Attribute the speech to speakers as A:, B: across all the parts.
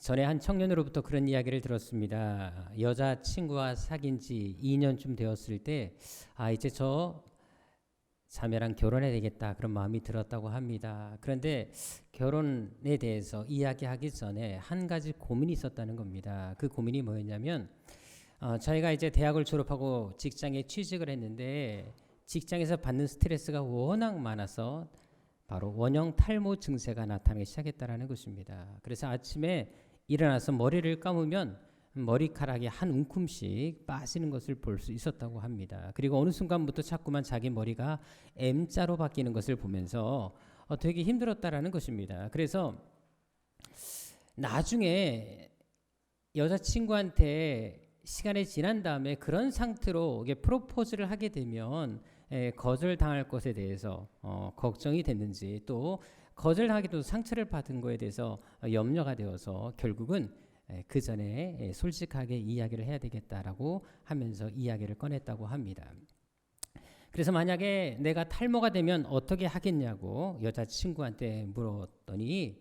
A: 전에 한 청년으로부터 그런 이야기를 들었습니다. 여자친구와 사귄 지 2년쯤 되었을 때 이제 저 자매랑 결혼해야 되겠다 그런 마음이 들었다고 합니다. 그런데 결혼에 대해서 이야기하기 전에 한 가지 고민이 있었다는 겁니다. 그 고민이 뭐였냐면 저희가 이제 대학을 졸업하고 직장에 취직을 했는데 직장에서 받는 스트레스가 워낙 많아서 바로 원형 탈모 증세가 나타나기 시작했다는 것입니다. 그래서 아침에 일어나서 머리를 감으면 머리카락이 한 움큼씩 빠지는 것을 볼 수 있었다고 합니다. 그리고 어느 순간부터 자꾸만 자기 머리가 M자로 바뀌는 것을 보면서 되게 힘들었다라는 것입니다. 그래서 나중에 여자친구한테 시간이 지난 다음에 그런 상태로 이게 프로포즈를 하게 되면 거절당할 것에 대해서 걱정이 됐는지 또 거절당하기도 상처를 받은 거에 대해서 염려가 되어서 결국은 그 전에 솔직하게 이야기를 해야 되겠다라고 하면서 이야기를 꺼냈다고 합니다. 그래서 만약에 내가 탈모가 되면 어떻게 하겠냐고 여자친구한테 물었더니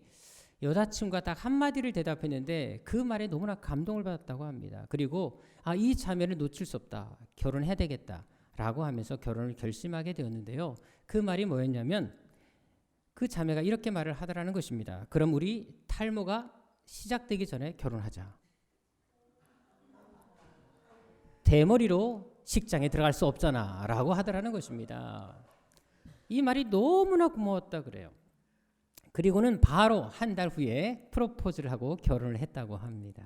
A: 여자친구가 딱 한마디를 대답했는데 그 말에 너무나 감동을 받았다고 합니다. 그리고 이 자매를 놓칠 수 없다. 결혼해야 되겠다. 라고 하면서 결혼을 결심하게 되었는데요. 그 말이 뭐였냐면 그 자매가 이렇게 말을 하더라는 것입니다. 그럼 우리 탈모가 시작되기 전에 결혼하자. 대머리로 직장에 들어갈 수 없잖아 라고 하더라는 것입니다. 이 말이 너무나 고마웠다 그래요. 그리고는 바로 한 달 후에 프로포즈를 하고 결혼을 했다고 합니다.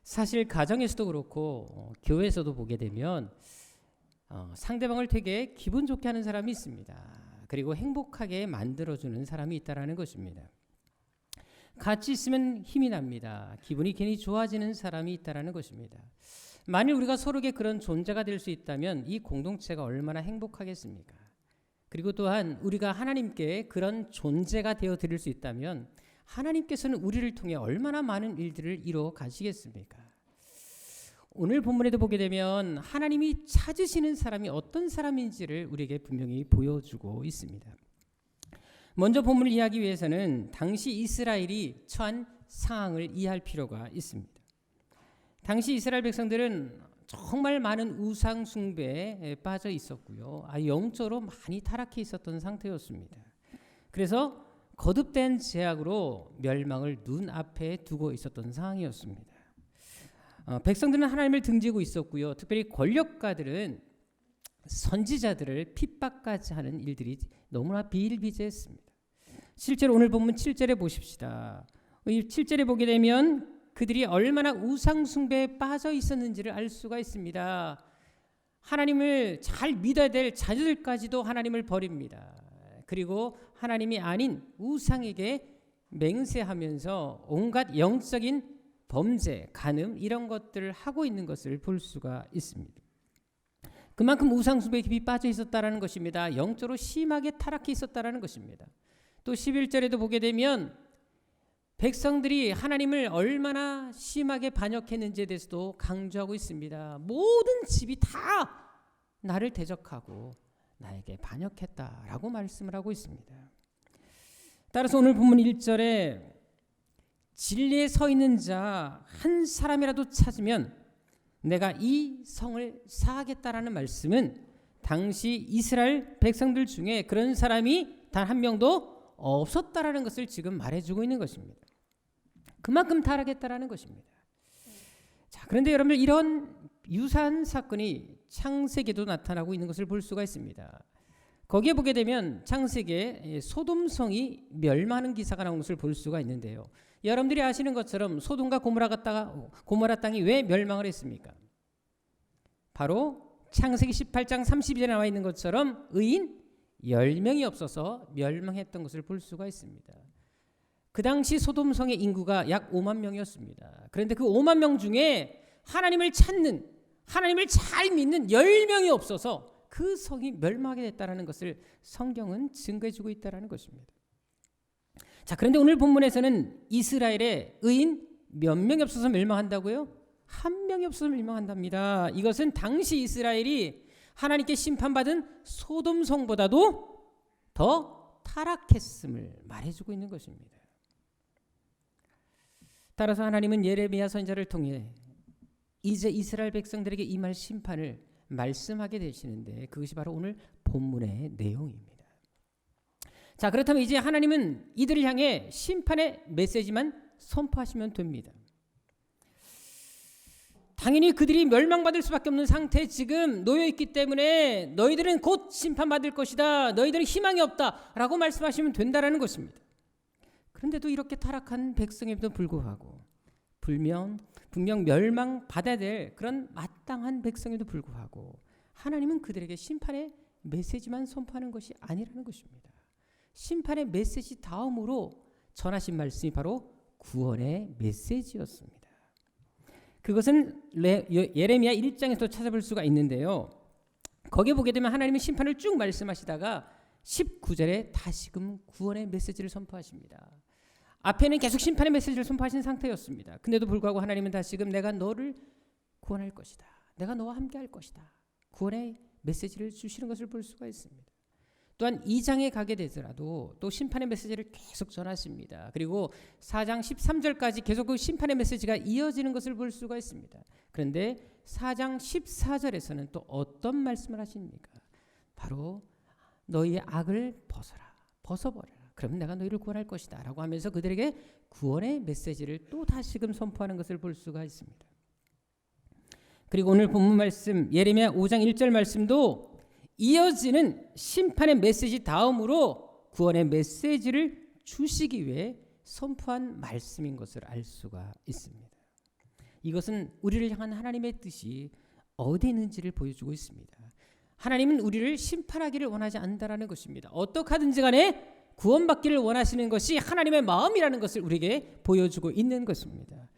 A: 사실 가정에서도 그렇고 교회에서도 보게 되면 상대방을 되게 기분 좋게 하는 사람이 있습니다. 그리고 행복하게 만들어주는 사람이 있다는 것입니다. 같이 있으면 힘이 납니다. 기분이 괜히 좋아지는 사람이 있다는 것입니다. 만일 우리가 서로에게 그런 존재가 될 수 있다면 이 공동체가 얼마나 행복하겠습니까? 그리고 또한 우리가 하나님께 그런 존재가 되어 드릴 수 있다면 하나님께서는 우리를 통해 얼마나 많은 일들을 이루어 가시겠습니까? 오늘 본문에도 보게 되면 하나님이 찾으시는 사람이 어떤 사람인지를 우리에게 분명히 보여주고 있습니다. 먼저 본문을 이해하기 위해서는 당시 이스라엘이 처한 상황을 이해할 필요가 있습니다. 당시 이스라엘 백성들은 정말 많은 우상 숭배에 빠져 있었고요. 영적으로 많이 타락해 있었던 상태였습니다. 그래서 거듭된 제약으로 멸망을 눈앞에 두고 있었던 상황이었습니다. 백성들은 하나님을 등지고 있었고요. 특별히 권력가들은 선지자들을 핍박까지 하는 일들이 너무나 비일비재했습니다. 실제로 오늘 본문 7절에 보십시다. 이 7절에 보게 되면 그들이 얼마나 우상 숭배에 빠져 있었는지를 알 수가 있습니다. 하나님을 잘 믿어야 될 자녀들까지도 하나님을 버립니다. 그리고 하나님이 아닌 우상에게 맹세하면서 온갖 영적인 범죄, 간음 이런 것들을 하고 있는 것을 볼 수가 있습니다. 그만큼 우상 숭배에 깊이 빠져 있었다라는 것입니다. 영적으로 심하게 타락해 있었다라는 것입니다. 또 11절에도 보게 되면 백성들이 하나님을 얼마나 심하게 반역했는지에 대해서도 강조하고 있습니다. 모든 집이 다 나를 대적하고 나에게 반역했다라고 말씀을 하고 있습니다. 따라서 오늘 본문 1절에 진리에 서 있는 자 한 사람이라도 찾으면 내가 이 성을 사하겠다라는 말씀은 당시 이스라엘 백성들 중에 그런 사람이 단 한 명도 없었다라는 것을 지금 말해주고 있는 것입니다. 그만큼 타락했다라는 것입니다. 자, 그런데 여러분들 이런 유사한 사건이 창세기에도 나타나고 있는 것을 볼 수가 있습니다. 거기에 보게 되면 창세기에 소돔성이 멸망하는 기사가 나오는 것을 볼 수가 있는데요. 여러분들이 아시는 것처럼 소돔과 고모라 땅이 왜 멸망을 했습니까? 바로 창세기 18장 32절에 나와 있는 것처럼 의인 10명이 없어서 멸망했던 것을 볼 수가 있습니다. 그 당시 소돔성의 인구가 약 5만 명이었습니다. 그런데 그 5만 명 중에 하나님을 찾는, 하나님을 잘 믿는 10명이 없어서 그 성이 멸망하게 됐다는 것을 성경은 증거해주고 있다는 것입니다. 자, 그런데 오늘 본문에서는 이스라엘의 의인 몇 명이 없어서 멸망한다고요? 한 명이 없어서 멸망한답니다. 이것은 당시 이스라엘이 하나님께 심판받은 소돔성보다도 더 타락했음을 말해주고 있는 것입니다. 따라서 하나님은 예레미야 선지자를 통해 이제 이스라엘 백성들에게 임할 심판을 말씀하게 되시는데 그것이 바로 오늘 본문의 내용입니다. 자, 그렇다면 이제 하나님은 이들을 향해 심판의 메시지만 선포하시면 됩니다. 당연히 그들이 멸망받을 수밖에 없는 상태에 지금 놓여있기 때문에 너희들은 곧 심판받을 것이다, 너희들은 희망이 없다 라고 말씀하시면 된다라는 것입니다. 그런데도 이렇게 타락한 백성에도 불구하고 분명 멸망받아야 될 그런 마땅한 백성에도 불구하고 하나님은 그들에게 심판의 메시지만 선포하는 것이 아니라는 것입니다. 심판의 메시지 다음으로 전하신 말씀이 바로 구원의 메시지였습니다. 그것은 예레미야 1장에서 찾아볼 수가 있는데요. 거기에 보게 되면 하나님은 심판을 쭉 말씀하시다가 19절에 다시금 구원의 메시지를 선포하십니다. 앞에는 계속 심판의 메시지를 선포하신 상태였습니다. 근데도 불구하고 하나님은 다시금 내가 너를 구원할 것이다, 내가 너와 함께 할 것이다, 구원의 메시지를 주시는 것을 볼 수가 있습니다. 또한 2장에 가게 되더라도 또 심판의 메시지를 계속 전하십니다. 그리고 4장 13절까지 계속 그 심판의 메시지가 이어지는 것을 볼 수가 있습니다. 그런데 4장 14절에서는 또 어떤 말씀을 하십니까? 바로 너희의 악을 벗어버려라. 그럼 내가 너희를 구원할 것이다 라고 하면서 그들에게 구원의 메시지를 또 다시금 선포하는 것을 볼 수가 있습니다. 그리고 오늘 본문 말씀 예레미야 5장 1절 말씀도 이어지는 심판의 메시지 다음으로 구원의 메시지를 주시기 위해 선포한 말씀인 것을 알 수가 있습니다. 이것은 우리를 향한 하나님의 뜻이 어디 있는지를 보여주고 있습니다. 하나님은 우리를 심판하기를 원하지 않는다라는 것입니다. 어떻게 하든지 간에 구원받기를 원하시는 것이 하나님의 마음이라는 것을 우리에게 보여주고 있는 것입니다.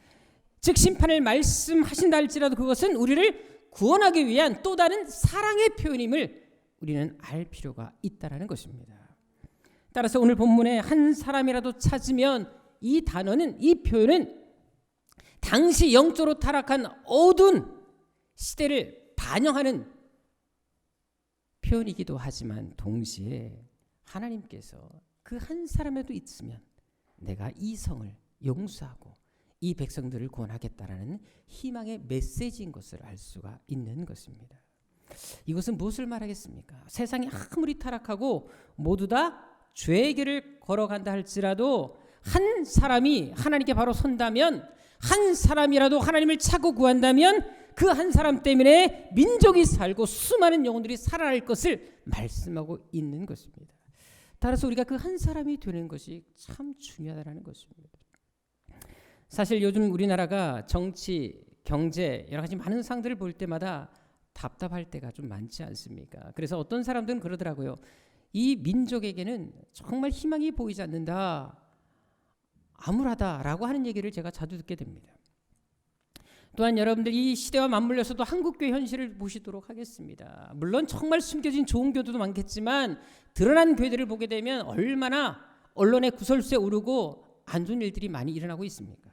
A: 즉 심판을 말씀하신다 할지라도 그것은 우리를 구원하기 위한 또 다른 사랑의 표현임을 우리는 알 필요가 있다라는 것입니다. 따라서 오늘 본문에 한 사람이라도 찾으면 이 단어는, 이 표현은 당시 영적으로 타락한 어두운 시대를 반영하는 표현이기도 하지만 동시에 하나님께서 그 한 사람에도 있으면 내가 이 성을 용서하고 이 백성들을 구원하겠다라는 희망의 메시지인 것을 알 수가 있는 것입니다. 이것은 무엇을 말하겠습니까? 세상이 아무리 타락하고 모두 다 죄의 길을 걸어간다 할지라도 한 사람이 하나님께 바로 선다면, 한 사람이라도 하나님을 찾고 구한다면 그 한 사람 때문에 민족이 살고 수많은 영혼들이 살아날 것을 말씀하고 있는 것입니다. 따라서 우리가 그 한 사람이 되는 것이 참 중요하다는 것입니다. 사실 요즘 우리나라가 정치, 경제 여러 가지 많은 상들을 볼 때마다 답답할 때가 좀 많지 않습니까? 그래서 어떤 사람들은 그러더라고요. 이 민족에게는 정말 희망이 보이지 않는다, 암울하다라고 하는 얘기를 제가 자주 듣게 됩니다. 또한 여러분들 이 시대와 맞물려서도 한국교회 현실을 보시도록 하겠습니다. 물론 정말 숨겨진 좋은 교회도 많겠지만 드러난 교회들을 보게 되면 얼마나 언론의 구설수에 오르고 안 좋은 일들이 많이 일어나고 있습니까?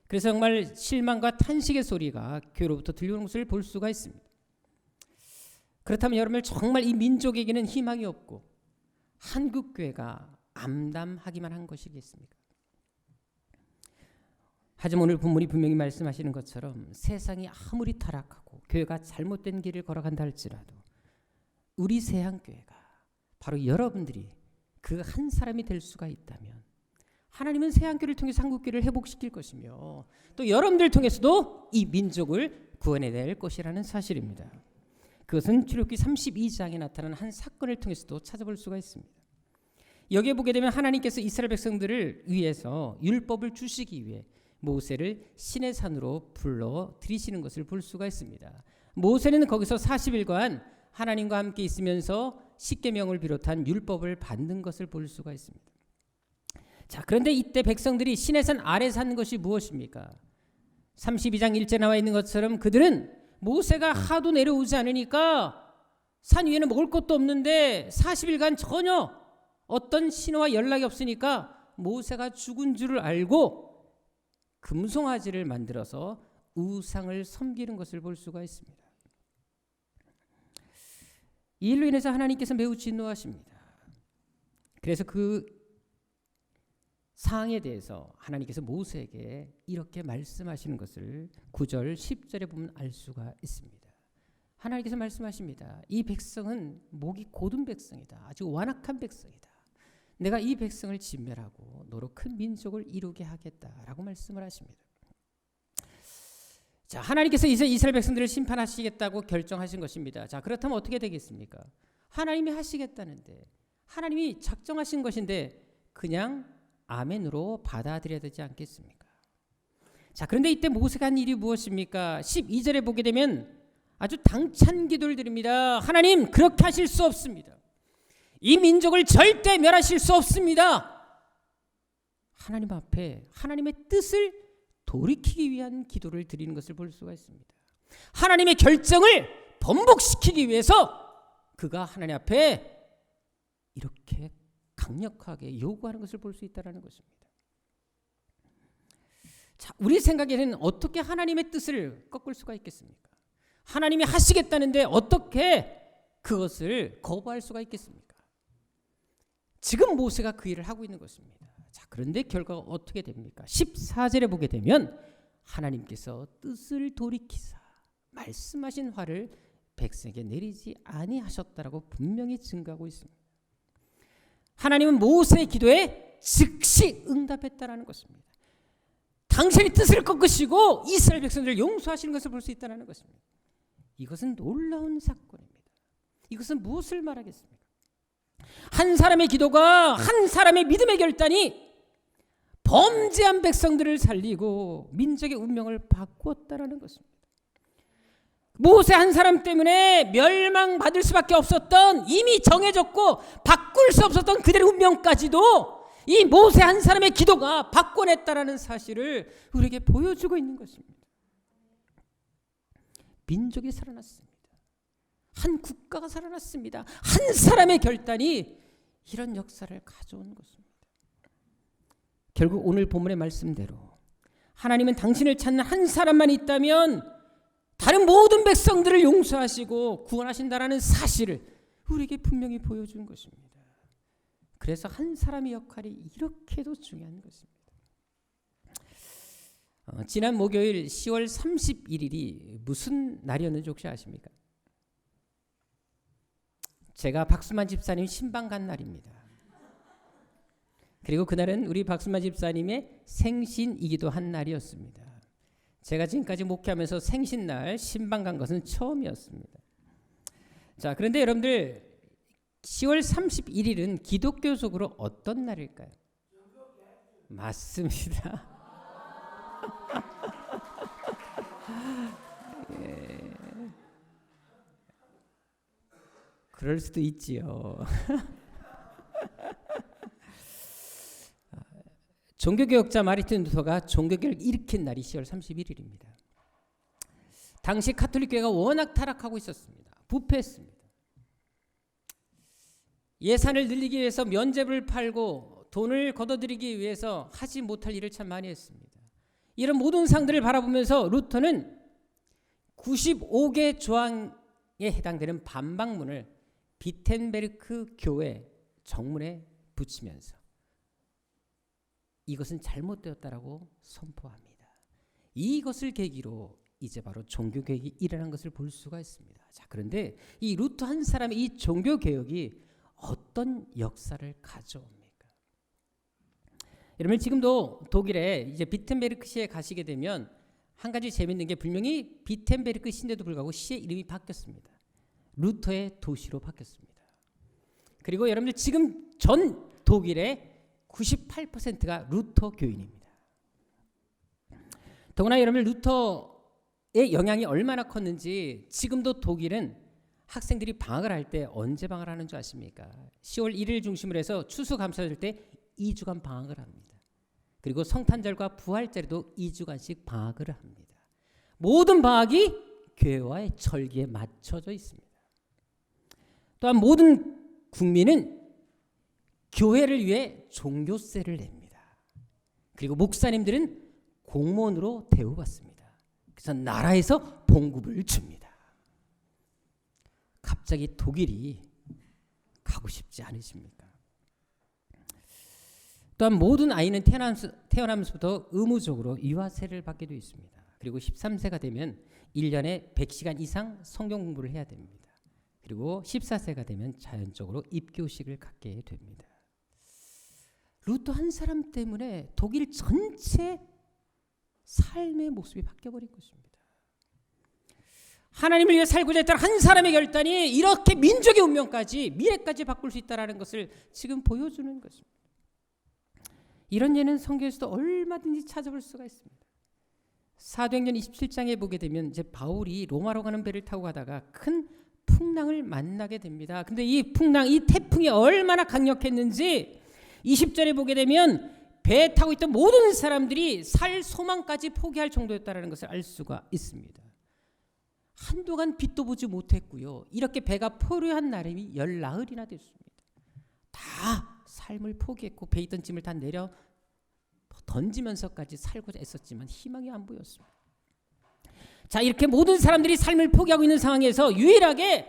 A: 그래서 정말 실망과 탄식의 소리가 교회로부터 들려오는 것을 볼 수가 있습니다. 그렇다면 여러분들 정말 이 민족에게는 희망이 없고 한국교회가 암담하기만 한 것이겠습니까? 하지만 오늘 본문이 분명히 말씀하시는 것처럼 세상이 아무리 타락하고 교회가 잘못된 길을 걸어간다 할지라도 우리 세한교회가 바로 여러분들이 그 한 사람이 될 수가 있다면 하나님은 세한교회를 통해서 한국교회를 회복시킬 것이며 또 여러분들 통해서도 이 민족을 구원해낼 것이라는 사실입니다. 그것은 출애굽기 32장에 나타난 한 사건을 통해서도 찾아볼 수가 있습니다. 여기에 보게 되면 하나님께서 이스라엘 백성들을 위해서 율법을 주시기 위해 모세를 시내산으로 불러 들이시는 것을 볼 수가 있습니다. 모세는 거기서 40일간 하나님과 함께 있으면서 십계명을 비롯한 율법을 받는 것을 볼 수가 있습니다. 자, 그런데 이때 백성들이 시내산 아래 사는 것이 무엇입니까? 32장 1절 나와 있는 것처럼 그들은 모세가 하도 내려오지 않으니까 산 위에는 먹을 것도 없는데 40일간 전혀 어떤 신호와 연락이 없으니까 모세가 죽은 줄을 알고 금송아지를 만들어서 우상을 섬기는 것을 볼 수가 있습니다. 이 일로 인해서 하나님께서 매우 진노하십니다. 그래서 그 사항에 대해서 하나님께서 모세에게 이렇게 말씀하시는 것을 9절 10절에 보면 알 수가 있습니다. 하나님께서 말씀하십니다. 이 백성은 목이 곧은 백성이다. 아주 완악한 백성이다. 내가 이 백성을 진멸하고 너로 큰 민족을 이루게 하겠다라고 말씀을 하십니다. 자, 하나님께서 이제 이스라엘 백성들을 심판하시겠다고 결정하신 것입니다. 자, 그렇다면 어떻게 되겠습니까? 하나님이 하시겠다는데, 하나님이 작정하신 것인데 그냥 아멘으로 받아들여야 되지 않겠습니까? 자, 그런데 이때 모세가 한 일이 무엇입니까? 12절에 보게 되면 아주 당찬 기도를 드립니다. 하나님, 그렇게 하실 수 없습니다. 이 민족을 절대 멸하실 수 없습니다. 하나님 앞에 하나님의 뜻을 돌이키기 위한 기도를 드리는 것을 볼 수가 있습니다. 하나님의 결정을 번복시키기 위해서 그가 하나님 앞에 이렇게 강력하게 요구하는 것을 볼 수 있다는 것입니다. 자, 우리 생각에는 어떻게 하나님의 뜻을 꺾을 수가 있겠습니까? 하나님이 하시겠다는데 어떻게 그것을 거부할 수가 있겠습니까? 지금 모세가 그 일을 하고 있는 것입니다. 자, 그런데 결과가 어떻게 됩니까? 14절에 보게 되면 하나님께서 뜻을 돌이키사 말씀하신 화를 백성에게 내리지 아니하셨다라고 분명히 증거하고 있습니다. 하나님은 모세의 기도에 즉시 응답했다라는 것입니다. 당신의 뜻을 꺾으시고 이스라엘 백성들을 용서하시는 것을 볼 수 있다는 것입니다. 이것은 놀라운 사건입니다. 이것은 무엇을 말하겠습니까? 한 사람의 기도가, 한 사람의 믿음의 결단이 범죄한 백성들을 살리고 민족의 운명을 바꾸었다라는 것입니다. 모세 한 사람 때문에 멸망받을 수밖에 없었던, 이미 정해졌고 바꿀 수 없었던 그들의 운명까지도 이 모세 한 사람의 기도가 바꿔냈다라는 사실을 우리에게 보여주고 있는 것입니다. 민족이 살아났습니다. 한 국가가 살아났습니다. 한 사람의 결단이 이런 역사를 가져온 것입니다. 결국 오늘 본문의 말씀대로 하나님은 당신을 찾는 한 사람만 있다면 다른 모든 백성들을 용서하시고 구원하신다라는 사실을 우리에게 분명히 보여준 것입니다. 그래서 한 사람의 역할이 이렇게도 중요한 것입니다. 지난 목요일 10월 31일이 무슨 날이었는지 혹시 아십니까? 제가 박수만 집사님 신방 간 날입니다. 그리고 그날은 우리 박수만 집사님의 생신이기도 한 날이었습니다. 제가 지금까지 목회하면서 생신날 신방 간 것은 처음이었습니다. 자, 그런데 여러분들 10월 31일은 기독교적으로 어떤 날일까요? 맞습니다. 예. 그럴 수도 있지요. 종교개혁자 마르틴 루터가 종교개혁을 일으킨 날이 10월 31일입니다. 당시 카톨릭 교회가 워낙 타락하고 있었습니다. 부패했습니다. 예산을 늘리기 위해서 면죄부를 팔고 돈을 걷어들이기 위해서 하지 못할 일을 참 많이 했습니다. 이런 모든 상들을 바라보면서 루터는 95개 조항에 해당되는 반박문을 비텐베르크 교회 정문에 붙이면서 이것은 잘못되었다라고 선포합니다. 이것을 계기로 이제 바로 종교개혁이 일어난 것을 볼 수가 있습니다. 자, 그런데 이 루터 한 사람의 이 종교개혁이 어떤 역사를 가져옵니까? 여러분, 지금도 독일에 이제 비텐베르크 시에 가시게 되면 한 가지 재밌는 게 분명히 비텐베르크 시인데도 불구하고 시의 이름이 바뀌었습니다. 루터의 도시로 바뀌었습니다. 그리고 여러분들 지금 전 독일의 98%가 루터 교인입니다. 더구나 여러분 루터의 영향이 얼마나 컸는지 지금도 독일은 학생들이 방학을 할 때 언제 방학을 하는 줄 아십니까? 10월 1일 중심으로 해서 추수감사절 때 2주간 방학을 합니다. 그리고 성탄절과 부활절에도 2주간씩 방학을 합니다. 모든 방학이 교회와의 절기에 맞춰져 있습니다. 또한 모든 국민은 교회를 위해 종교세를 냅니다. 그리고 목사님들은 공무원으로 대우받습니다. 그래서 나라에서 봉급을 줍니다. 갑자기 독일이 가고 싶지 않으십니까? 또한 모든 아이는 태어나면서부터 의무적으로 유아세를 받게 되어 있습니다. 그리고 13세가 되면 1년에 100시간 이상 성경 공부를 해야 됩니다. 그리고 14세가 되면 자연적으로 입교식을 갖게 됩니다. 루트 한 사람 때문에 독일 전체 삶의 모습이 바뀌어버린 것입니다. 하나님을 위해 살고자 했던 한 사람의 결단이 이렇게 민족의 운명까지, 미래까지 바꿀 수 있다는 것을 지금 보여주는 것입니다. 이런 예는 성경에서도 얼마든지 찾아볼 수가 있습니다. 사도행전 27장에 보게 되면 이제 바울이 로마로 가는 배를 타고 가다가 큰 풍랑을 만나게 됩니다. 근데 이 풍랑, 이 태풍이 얼마나 강력했는지 20절에 보게 되면 배에 타고 있던 모든 사람들이 살 소망까지 포기할 정도였다는 것을 알 수가 있습니다. 한동안 빛도 보지 못했고요. 이렇게 배가 포로한 날이 10나흘이나 됐습니다. 다 삶을 포기했고 배에 있던 짐을 다 내려 던지면서까지 살고자 애썼지만 희망이 안 보였습니다. 자, 이렇게 모든 사람들이 삶을 포기하고 있는 상황에서 유일하게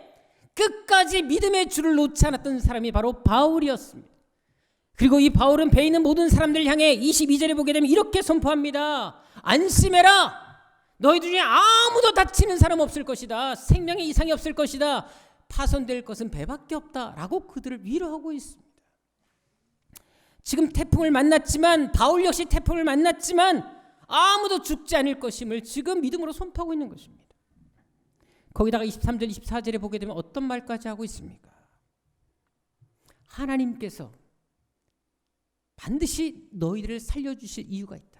A: 끝까지 믿음의 줄을 놓지 않았던 사람이 바로 바울이었습니다. 그리고 이 바울은 배에 있는 모든 사람들을 향해 22절에 보게 되면 이렇게 선포합니다. 안심해라. 너희들 중에 아무도 다치는 사람 없을 것이다. 생명에 이상이 없을 것이다. 파손될 것은 배밖에 없다. 라고 그들을 위로하고 있습니다. 지금 태풍을 만났지만, 바울 역시 태풍을 만났지만 아무도 죽지 않을 것임을 지금 믿음으로 선포하고 있는 것입니다. 거기다가 23절 24절에 보게 되면 어떤 말까지 하고 있습니까? 하나님께서 반드시 너희들을 살려주실 이유가 있다.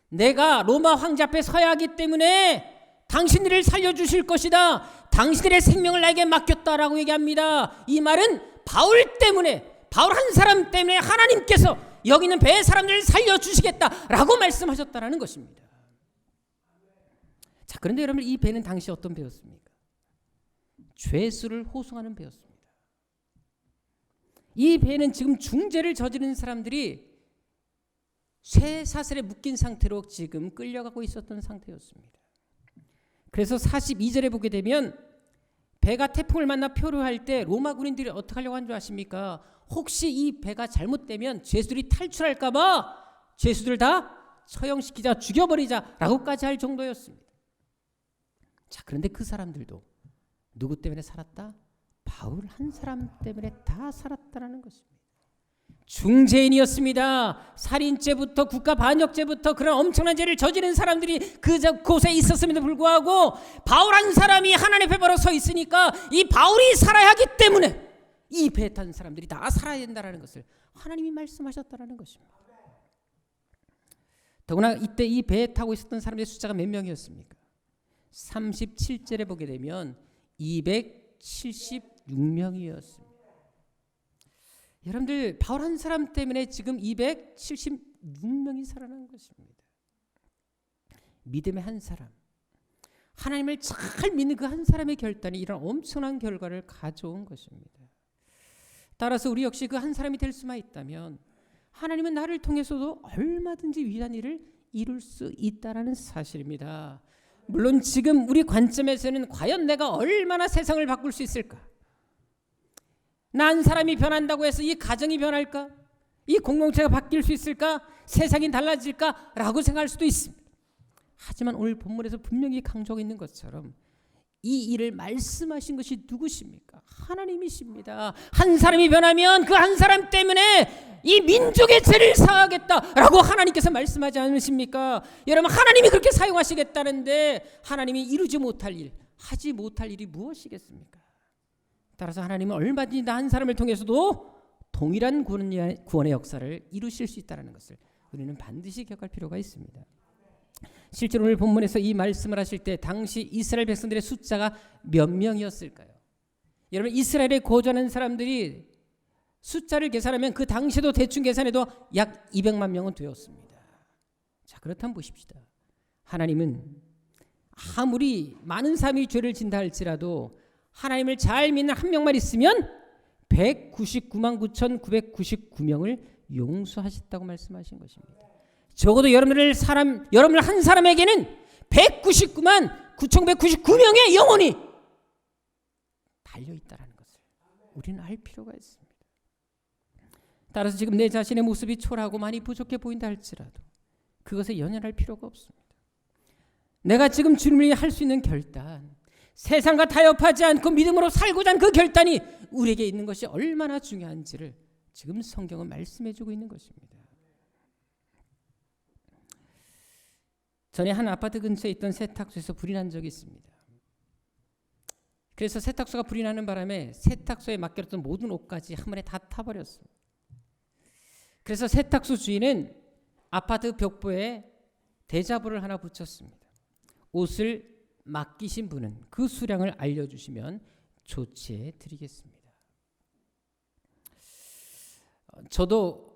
A: 내가 로마 황제 앞에 서야 하기 때문에 당신들을 살려주실 것이다. 당신들의 생명을 나에게 맡겼다라고 얘기합니다. 이 말은 바울 때문에, 바울 한 사람 때문에 하나님께서 여기 있는 배의 사람들을 살려주시겠다라고 말씀하셨다는 것입니다. 자, 그런데 여러분, 이 배는 당시 어떤 배였습니까? 죄수를 호송하는 배였습니다. 이 배는 지금 중죄를 저지른 사람들이 쇠사슬에 묶인 상태로 지금 끌려가고 있었던 상태였습니다. 그래서 42절에 보게 되면 배가 태풍을 만나 표류할 때 로마 군인들이 어떻게 하려고 한 줄 아십니까? 혹시 이 배가 잘못되면 죄수들이 탈출할까 봐 죄수들 다 처형시키자, 죽여버리자라고까지 할 정도였습니다. 자, 그런데 그 사람들도 누구 때문에 살았다? 바울 한 사람 때문에 다 살았다라는 것입니다. 중죄인이었습니다. 살인죄부터 국가 반역죄부터 그런 엄청난 죄를 저지른 사람들이 그곳에 있었음에도 불구하고 바울 한 사람이 하나님 앞에 바로 서 있으니까 이 바울이 살아야 하기 때문에 이 배에 탄 사람들이 다 살아야 된다는 것을 하나님이 말씀하셨다는 것입니다. 더구나 이때 이 배에 타고 있었던 사람들의 숫자가 몇 명이었습니까? 37절에 보게 되면 276명이었습니다. 여러분들, 바울 한 사람 때문에 지금 276명이 살아난 것입니다. 믿음의 한 사람, 하나님을 잘 믿는 그 한 사람의 결단이 이런 엄청난 결과를 가져온 것입니다. 따라서 우리 역시 그 한 사람이 될 수만 있다면 하나님은 나를 통해서도 얼마든지 위대한 일을 이룰 수 있다는 사실입니다. 물론 지금 우리 관점에서는 과연 내가 얼마나 세상을 바꿀 수 있을까? 나 한 사람이 변한다고 해서 이 가정이 변할까? 이 공동체가 바뀔 수 있을까? 세상이 달라질까? 라고 생각할 수도 있습니다. 하지만 오늘 본문에서 분명히 강조하고 있는 것처럼 이 일을 말씀하신 것이 누구십니까? 하나님이십니다. 한 사람이 변하면 그 한 사람 때문에 이 민족의 죄를 사하겠다라고 하나님께서 말씀하지 않으십니까? 여러분, 하나님이 그렇게 사용하시겠다는데 하나님이 이루지 못할 일, 하지 못할 일이 무엇이겠습니까? 따라서 하나님은 얼마든지 나 한 사람을 통해서도 동일한 구원의 역사를 이루실 수 있다는 것을 우리는 반드시 기억할 필요가 있습니다. 실제로 오늘 본문에서 이 말씀을 하실 때 당시 이스라엘 백성들의 숫자가 몇 명이었을까요? 여러분, 이스라엘에 거주하는 사람들이 숫자를 계산하면 그 당시에도 대충 계산해도 약 200만 명은 되었습니다. 자, 그렇다면 보십시다. 하나님은 아무리 많은 사람이 죄를 진다 할지라도 하나님을 잘 믿는 한 명만 있으면 199만 9,999명을 용서하셨다고 말씀하신 것입니다. 적어도 여러분을 한 사람에게는 199만 9,999명의 영혼이 달려있다는 것을 우리는 알 필요가 있습니다. 따라서 지금 내 자신의 모습이 초라하고 많이 부족해 보인다 할지라도 그것에 연연할 필요가 없습니다. 내가 지금 주님이 할 수 있는 결단, 세상과 타협하지 않고 믿음으로 살고자 하는 그 결단이 우리에게 있는 것이 얼마나 중요한지를 지금 성경은 말씀해 주고 있는 것입니다. 전에 한 아파트 근처에 있던 세탁소에서 불이 난 적이 있습니다. 그래서 세탁소가 불이 나는 바람에 세탁소에 맡겨뒀던 모든 옷까지 한 번에 다 타버렸습니다. 그래서 세탁소 주인은 아파트 벽보에 대자보를 하나 붙였습니다. 옷을 맡기신 분은 그 수량을 알려주시면 조치해 드리겠습니다. 저도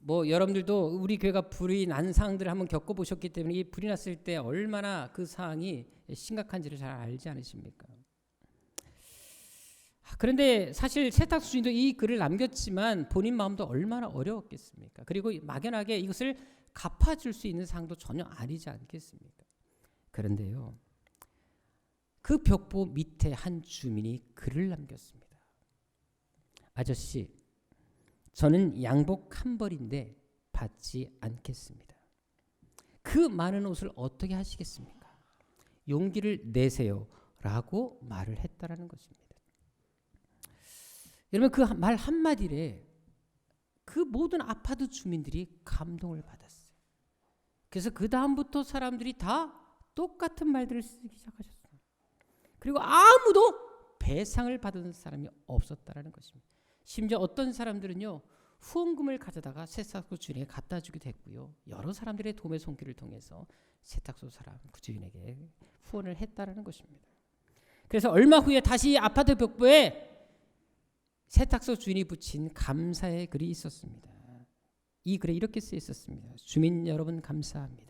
A: 여러분들도 우리 교회가 불이 난 상황들을 한번 겪어보셨기 때문에 이 불이 났을 때 얼마나 그 상황이 심각한지를 잘 알지 않으십니까? 그런데 사실 세탁소 주인도 이 글을 남겼지만 본인 마음도 얼마나 어려웠겠습니까? 그리고 막연하게 이것을 갚아줄 수 있는 상황도 전혀 아니지 않겠습니까? 그런데요, 그 벽보 밑에 한 주민이 글을 남겼습니다. 아저씨, 저는 양복 한 벌인데 받지 않겠습니다. 그 많은 옷을 어떻게 하시겠습니까? 용기를 내세요 라고 말을 했다라는 것입니다. 여러분, 그 말 한마디에 그 모든 아파트 주민들이 감동을 받았어요. 그래서 그 다음부터 사람들이 다 똑같은 말들을 쓰기 시작하셨어요. 그리고 아무도 배상을 받은 사람이 없었다라는 것입니다. 심지어 어떤 사람들은요, 후원금을 가져다가 세탁소 주인에게 갖다 주기도 했고요. 여러 사람들의 도움의 손길을 통해서 세탁소 사람 그 주인에게 후원을 했다라는 것입니다. 그래서 얼마 후에 다시 아파트 벽보에 세탁소 주인이 붙인 감사의 글이 있었습니다. 이 글에 이렇게 쓰여 있었습니다. 주민 여러분 감사합니다.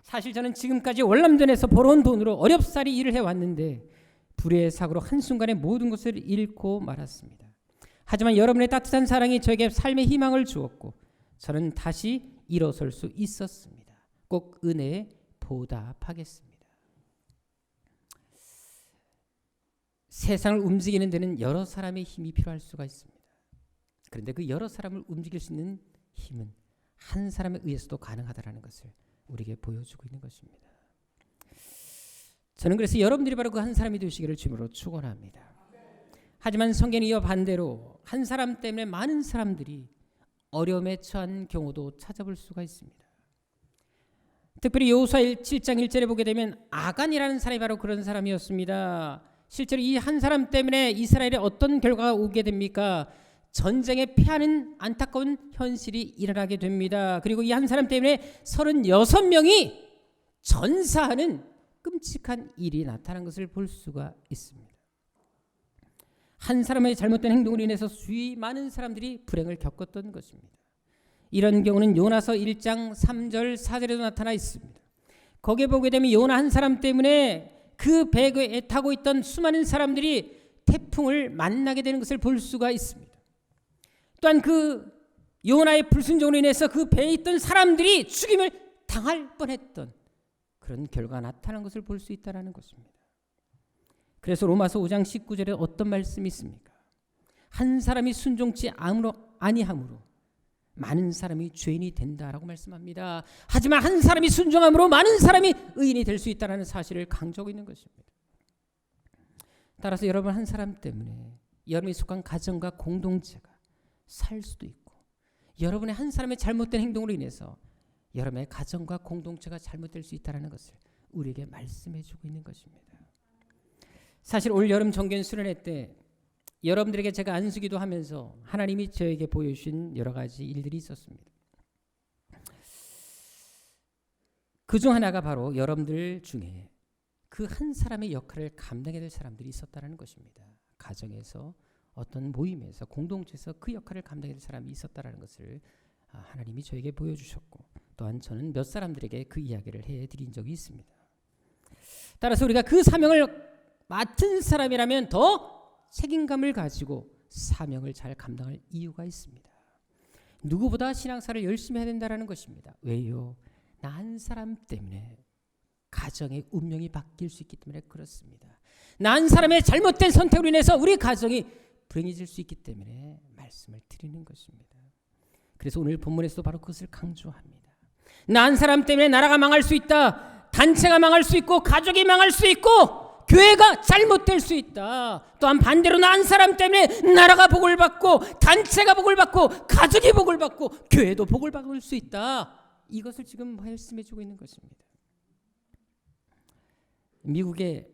A: 사실 저는 지금까지 월남전에서 벌어온 돈으로 어렵사리 일을 해왔는데 불의의 사고로 한순간에 모든 것을 잃고 말았습니다. 하지만 여러분의 따뜻한 사랑이 저에게 삶의 희망을 주었고 저는 다시 일어설 수 있었습니다. 꼭 은혜에 보답하겠습니다. 세상을 움직이는 데는 여러 사람의 힘이 필요할 수가 있습니다. 그런데 그 여러 사람을 움직일 수 있는 힘은 한 사람에 의해서도 가능하다는 것을 우리에게 보여주고 있는 것입니다. 저는 그래서 여러분들이 바로 그 한 사람이 되시기를 주님으로 축원합니다. 하지만 성경이 이와 반대로 한 사람 때문에 많은 사람들이 어려움에 처한 경우도 찾아볼 수가 있습니다. 특별히 여호수아 7장 1절에 보게 되면 아간이라는 사람이 바로 그런 사람이었습니다. 실제로 이 한 사람 때문에 이스라엘에 어떤 결과가 오게 됩니까? 전쟁에 패하는 안타까운 현실이 일어나게 됩니다. 그리고 이 한 사람 때문에 36명이 전사하는 끔찍한 일이 나타난 것을 볼 수가 있습니다. 한 사람의 잘못된 행동으로 인해서 주위 많은 사람들이 불행을 겪었던 것입니다. 이런 경우는 요나서 1장 3절 4절에도 나타나 있습니다. 거기에 보게 되면 요나 한 사람 때문에 그 배에 타고 있던 수많은 사람들이 태풍을 만나게 되는 것을 볼 수가 있습니다. 또한 그 요나의 불순종으로 인해서 그 배에 있던 사람들이 죽임을 당할 뻔했던 그런 결과가 나타난 것을 볼 수 있다는 것입니다. 그래서 로마서 5장 19절에 어떤 말씀이 있습니까? 한 사람이 순종치 아니함으로 많은 사람이 죄인이 된다라고 말씀합니다. 하지만 한 사람이 순종함으로 많은 사람이 의인이 될 수 있다는 사실을 강조하고 있는 것입니다. 따라서 여러분 한 사람 때문에 여러분이 속한 가정과 공동체가 살 수도 있고 여러분의 한 사람의 잘못된 행동으로 인해서 여러분의 가정과 공동체가 잘못될 수 있다는 것을 우리에게 말씀해 주고 있는 것입니다. 사실 올 여름 정견 수련회 때 여러분들에게 제가 안수기도 하면서 하나님이 저에게 보여주신 여러 가지 일들이 있었습니다. 그중 하나가 바로 여러분들 중에 그 한 사람의 역할을 감당해야 될 사람들이 있었다는 것입니다. 가정에서 어떤 모임에서 공동체에서 그 역할을 감당해야 될 사람이 있었다는 것을 하나님이 저에게 보여주셨고 또한 저는 몇 사람들에게 그 이야기를 해드린 적이 있습니다. 따라서 우리가 그 사명을 맡은 사람이라면 더 책임감을 가지고 사명을 잘 감당할 이유가 있습니다. 누구보다 신앙사를 열심히 해야 된다는 것입니다. 왜요? 나 한 사람 때문에 가정의 운명이 바뀔 수 있기 때문에 그렇습니다. 나 한 사람의 잘못된 선택으로 인해서 우리 가정이 불행해질 수 있기 때문에 말씀을 드리는 것입니다. 그래서 오늘 본문에서도 바로 그것을 강조합니다. 난 사람 때문에 나라가 망할 수 있다. 단체가 망할 수 있고 가족이 망할 수 있고 교회가 잘못될 수 있다. 또한 반대로 난 사람 때문에 나라가 복을 받고 단체가 복을 받고 가족이 복을 받고 교회도 복을 받을 수 있다. 이것을 지금 말씀해 주고 있는 것입니다. 미국의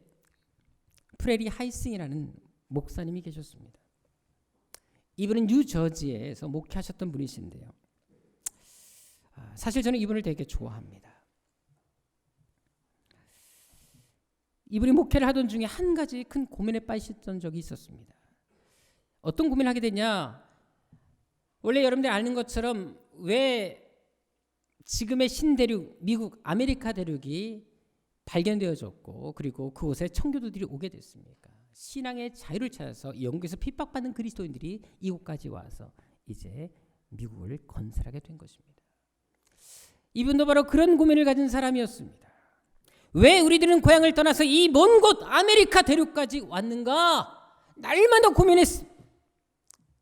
A: 프레리 하이싱이라는 목사님이 계셨습니다. 이분은 뉴저지에서 목회하셨던 분이신데요. 사실 저는 이분을 되게 좋아합니다. 이분이 목회를 하던 중에 한 가지 큰 고민에 빠지셨던 적이 있었습니다. 어떤 고민을 하게 됐냐? 원래 여러분들 아는 것처럼 왜 지금의 신대륙, 미국, 아메리카 대륙이 발견되어졌고 그리고 그곳에 청교도들이 오게 됐습니까? 신앙의 자유를 찾아서 영국에서 핍박받는 그리스도인들이 이곳까지 와서 이제 미국을 건설하게 된 것입니다. 이분도 바로 그런 고민을 가진 사람이었습니다. 왜 우리들은 고향을 떠나서 이 먼 곳 아메리카 대륙까지 왔는가? 날마다 고민했습니다.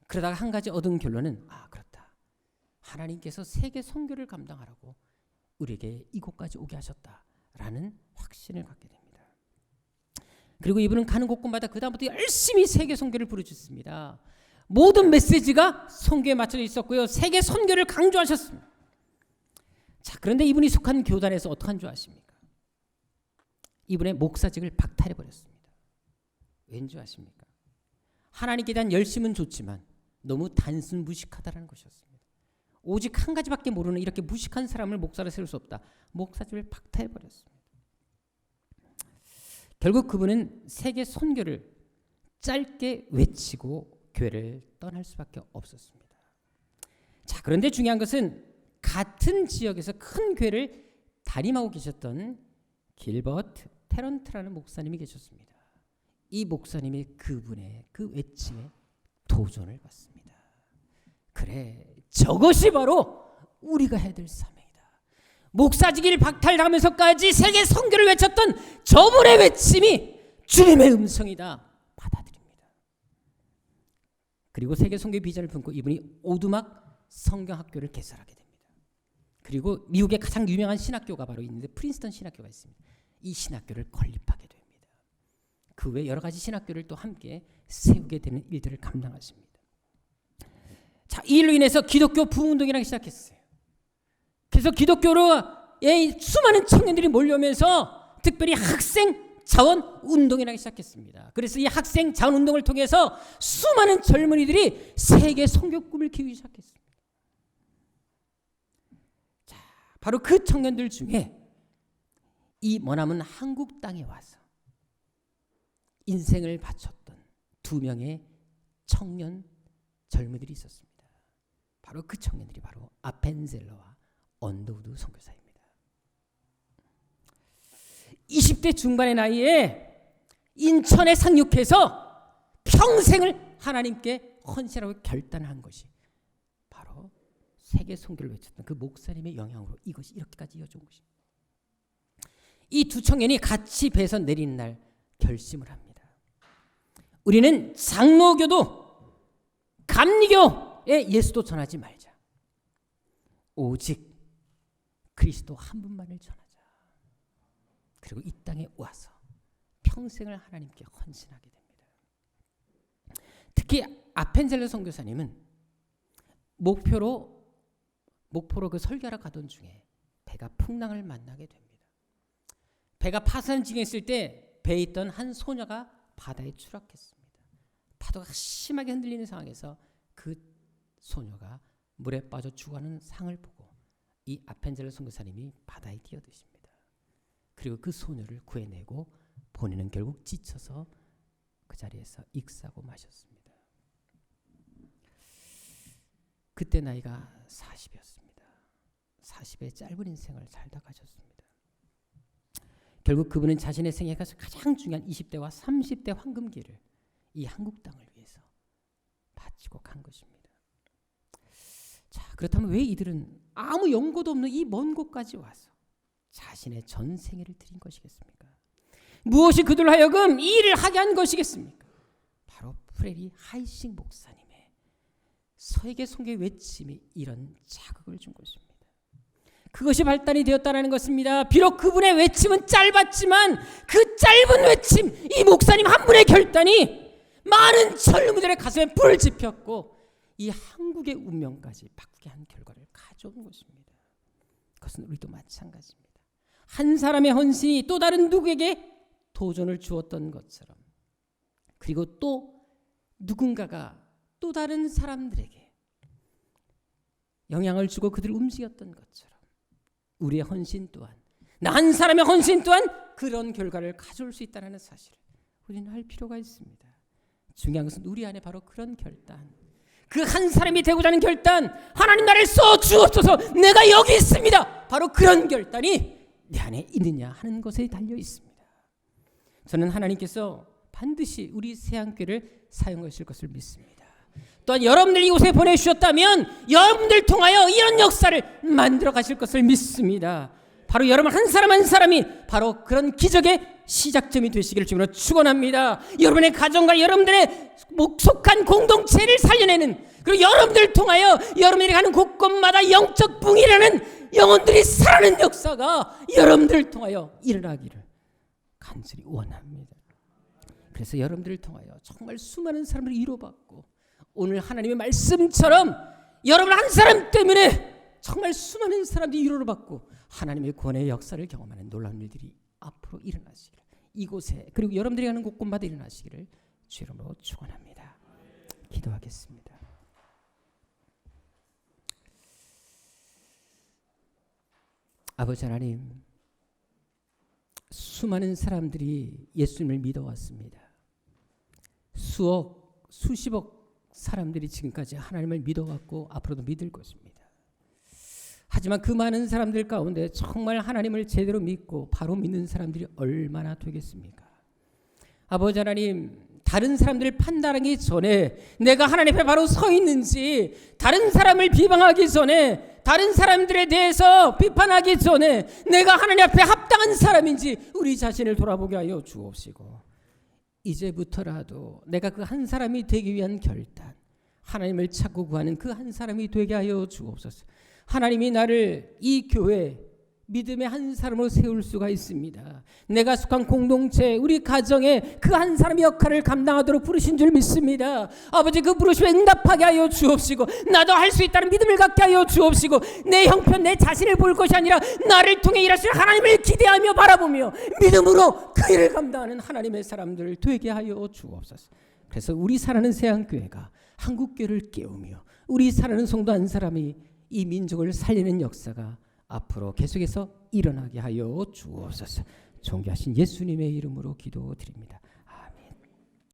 A: 그러다가 한 가지 얻은 결론은 그렇다. 하나님께서 세계 선교를 감당하라고 우리에게 이곳까지 오게 하셨다라는 확신을 갖게 됩니다. 그리고 이분은 가는 곳곳마다 그다음부터 열심히 세계 선교를 부르셨습니다. 모든 메시지가 선교에 맞춰져 있었고요. 세계 선교를 강조하셨습니다. 자, 그런데 이분이 속한 교단에서 어떡한 줄 아십니까? 이분의 목사직을 박탈해버렸습니다. 왠지 아십니까? 하나님께 대한 열심은 좋지만 너무 단순 무식하다는 것이었습니다. 오직 한 가지밖에 모르는 이렇게 무식한 사람을 목사로 세울 수 없다. 목사직을 박탈해버렸습니다. 결국 그분은 세계 선교를 짧게 외치고 교회를 떠날 수밖에 없었습니다. 자, 그런데 중요한 것은 같은 지역에서 큰 교회를 담임하고 계셨던 길버트 테런트라는 목사님이 계셨습니다. 이 목사님이 그분의 그 외침에 도전을 받습니다. 그래, 저것이 바로 우리가 해야 될 사명이다. 목사직을 박탈당하면서까지 세계 선교를 외쳤던 저분의 외침이 주님의 음성이다. 받아들입니다. 그리고 세계 선교의 비전을 품고 이분이 오두막 성경학교를 개설하게 됩니다. 그리고 미국의 가장 유명한 신학교가 바로 있는데 프린스턴 신학교가 있습니다. 이 신학교를 건립하게 됩니다. 그 외 여러 가지 신학교를 또 함께 세우게 되는 일들을 감당하십니다. 자, 이 일로 인해서 기독교 부흥운동이라기 시작했어요. 그래서 기독교로의 수많은 청년들이 몰려오면서 특별히 학생 자원 운동이라기 시작했습니다. 그래서 이 학생 자원 운동을 통해서 수많은 젊은이들이 세계 선교 꿈을 키우기 시작했습니다. 자, 바로 그 청년들 중에 이 머나먼 한국 땅에 와서 인생을 바쳤던 두 명의 청년 젊은이들이 있었습니다. 바로 그 청년들이 바로 아펜젤러와 언더우드 선교사입니다. 20대 중반의 나이에 인천에 상륙해서 평생을 하나님께 헌신하고 결단한 것이 바로 세계 선교를 외쳤던 그 목사님의 영향으로 이것이 이렇게까지 이어진 것입니다. 이 두 청년이 같이 배에서 내리는 날 결심을 합니다. 우리는 장로교도 감리교의 예수도 전하지 말자. 오직 그리스도 한 분만을 전하자. 그리고 이 땅에 와서 평생을 하나님께 헌신하게 됩니다. 특히 아펜젤러 선교사님은 목포로 그 설교하러 가던 중에 배가 풍랑을 만나게 됩니다. 배가 파산 지경했을 때 배에 있던 한 소녀가 바다에 추락했습니다. 파도가 심하게 흔들리는 상황에서 그 소녀가 물에 빠져 죽어가는 상을 보고 이 아펜젤러 선교사님이 바다에 뛰어드십니다. 그리고 그 소녀를 구해내고 본인은 결국 지쳐서 그 자리에서 익사고 마셨습니다. 그때 나이가 40이었습니다. 40의 짧은 인생을 살다 가셨습니다. 결국 그분은 자신의 생애에 가장 중요한 20대와 30대 황금기를 이 한국 땅을 위해서 바치고 간 것입니다. 자, 그렇다면 왜 이들은 아무 연고도 없는 이 먼 곳까지 와서 자신의 전 생애를 드린 것이겠습니까? 무엇이 그들 하여금 이 일을 하게 한 것이겠습니까? 바로 프레리 하이싱 목사님의 서에게 송교의 외침이 이런 자극을 준 것입니다. 그것이 발단이 되었다는 것입니다. 비록 그분의 외침은 짧았지만 그 짧은 외침, 이 목사님 한 분의 결단이 많은 젊은이들의 가슴에 불을 지폈고 이 한국의 운명까지 바꾸게 한 결과를 가져온 것입니다. 그것은 우리도 마찬가지입니다. 한 사람의 헌신이 또 다른 누구에게 도전을 주었던 것처럼, 그리고 또 누군가가 또 다른 사람들에게 영향을 주고 그들을 움직였던 것처럼 우리의 헌신 또한, 나 한 사람의 헌신 또한 그런 결과를 가져올 수 있다는 사실을 우리는 할 필요가 있습니다. 중요한 것은 우리 안에 바로 그런 결단, 그 한 사람이 되고자 하는 결단, 하나님 나를 써주옵소서, 내가 여기 있습니다, 바로 그런 결단이 내 안에 있느냐 하는 것에 달려 있습니다. 저는 하나님께서 반드시 우리 새안교회를 사용하실 것을 믿습니다. 또한 여러분들 이곳에 보내주셨다면 여러분들 통하여 이런 역사를 만들어 가실 것을 믿습니다. 바로 여러분 한 사람 한 사람이 바로 그런 기적의 시작점이 되시기를 주님으로 축원합니다. 여러분의 가정과 여러분들의 속한 공동체를 살려내는, 그리고 여러분들 통하여 여러분들이 가는 곳곳마다 영적 붕이라는 영혼들이 살아나는 역사가 여러분들을 통하여 일어나기를 간절히 원합니다. 그래서 여러분들을 통하여 정말 수많은 사람들이 위로받고, 오늘 하나님의 말씀처럼 여러분 한 사람 때문에 정말 수많은 사람들이 위로를 받고 하나님의 구원의 역사를 경험하는 놀라운 일들이 앞으로 일어나시기를, 이곳에 그리고 여러분들이 가는 곳곳마다 일어나시기를 주 이름으로 축원합니다. 기도하겠습니다. 아버지 하나님, 수많은 사람들이 예수님을 믿어왔습니다. 수억, 수십억 사람들이 지금까지 하나님을 믿어왔고 앞으로도 믿을 것입니다. 하지만 그 많은 사람들 가운데 정말 하나님을 제대로 믿고 바로 믿는 사람들이 얼마나 되겠습니까? 아버지 하나님, 다른 사람들을 판단하기 전에 내가 하나님 앞에 바로 서 있는지, 다른 사람을 비방하기 전에, 다른 사람들에 대해서 비판하기 전에 내가 하나님 앞에 합당한 사람인지 우리 자신을 돌아보게 하여 주옵시고, 이제부터라도 내가 그 한 사람이 되기 위한 결단, 하나님을 찾고 구하는 그 한 사람이 되게 하여 주옵소서. 하나님이 나를 이 교회 믿음의 한 사람으로 세울 수가 있습니다. 내가 속한 공동체, 우리 가정에 그 한 사람의 역할을 감당하도록 부르신 줄 믿습니다. 아버지, 그 부르심에 응답하게 하여 주옵시고, 나도 할 수 있다는 믿음을 갖게 하여 주옵시고, 내 형편, 내 자신을 볼 것이 아니라 나를 통해 일하실 하나님을 기대하며 바라보며 믿음으로 그 일을 감당하는 하나님의 사람들을 되게 하여 주옵소서. 그래서 우리 살아가는 새안교회가 한국교회를 깨우며 우리 살아가는 성도 한 사람이 이 민족을 살리는 역사가 앞으로 계속해서 일어나게 하여 주옵소서. 존귀하신 예수님의 이름으로 기도드립니다.